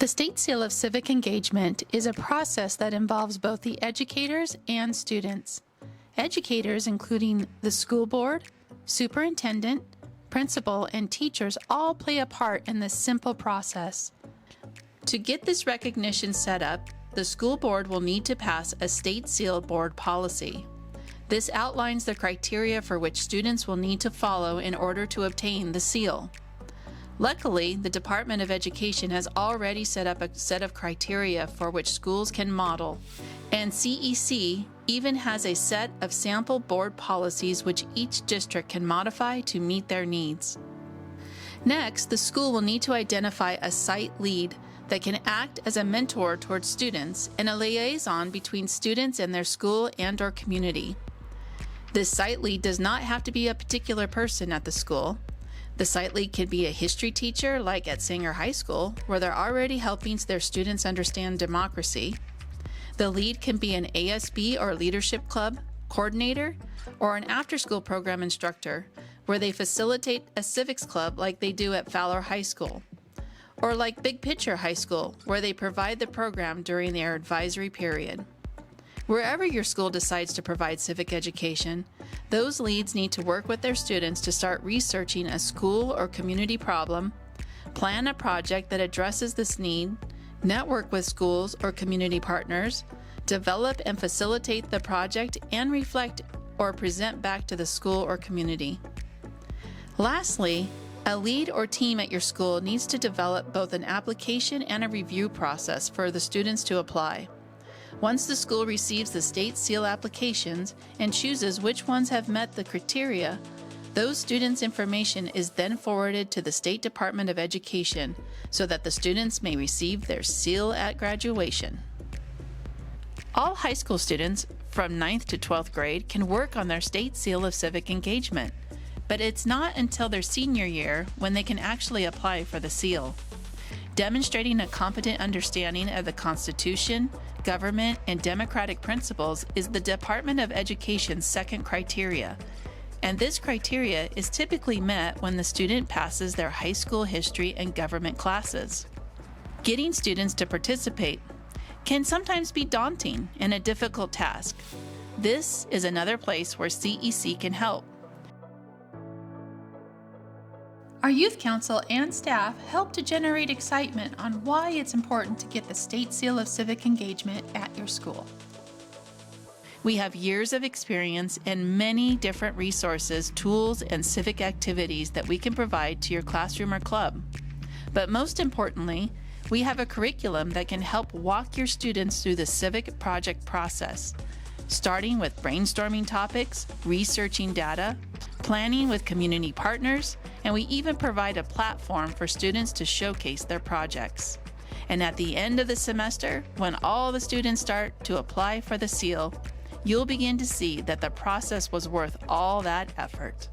The State Seal of Civic Engagement is a process that involves both the educators and students. Educators, including the school board, superintendent, principal, and teachers, all play a part in this simple process. To get this recognition set up, the school board will need to pass a State Seal Board policy. This outlines the criteria for which students will need to follow in order to obtain the seal. Luckily, the Department of Education has already set up a set of criteria for which schools can model, and CEC even has a set of sample board policies which each district can modify to meet their needs. Next, the school will need to identify a site lead that can act as a mentor towards students and a liaison between students and their school and/or community. This site lead does not have to be a particular person at the school. The site lead can be a history teacher, like at Sanger High School, where they're already helping their students understand democracy. The lead can be an ASB or leadership club coordinator, or an after-school program instructor, where they facilitate a civics club like they do at Fowler High School. Or like Big Picture High School, where they provide the program during their advisory period. Wherever your school decides to provide civic education, those leads need to work with their students to start researching a school or community problem, plan a project that addresses this need, network with schools or community partners, develop and facilitate the project, and reflect or present back to the school or community. Lastly, a lead or team at your school needs to develop both an application and a review process for the students to apply. Once the school receives the State Seal applications and chooses which ones have met the criteria, those students' information is then forwarded to the State Department of Education so that the students may receive their seal at graduation. All high school students from 9th to 12th grade can work on their State Seal of Civic Engagement, but it's not until their senior year when they can actually apply for the seal. Demonstrating a competent understanding of the Constitution, government, and democratic principles is the Department of Education's second criteria, and this criteria is typically met when the student passes their high school history and government classes. Getting students to participate can sometimes be daunting and a difficult task. This is another place where CEC can help. Our youth council and staff help to generate excitement on why it's important to get the State Seal of Civic Engagement at your school. We have years of experience and many different resources, tools, and civic activities that we can provide to your classroom or club. But most importantly, we have a curriculum that can help walk your students through the civic project process, starting with brainstorming topics, researching data, planning with community partners, and we even provide a platform for students to showcase their projects. And at the end of the semester, when all the students start to apply for the seal, you'll begin to see that the process was worth all that effort.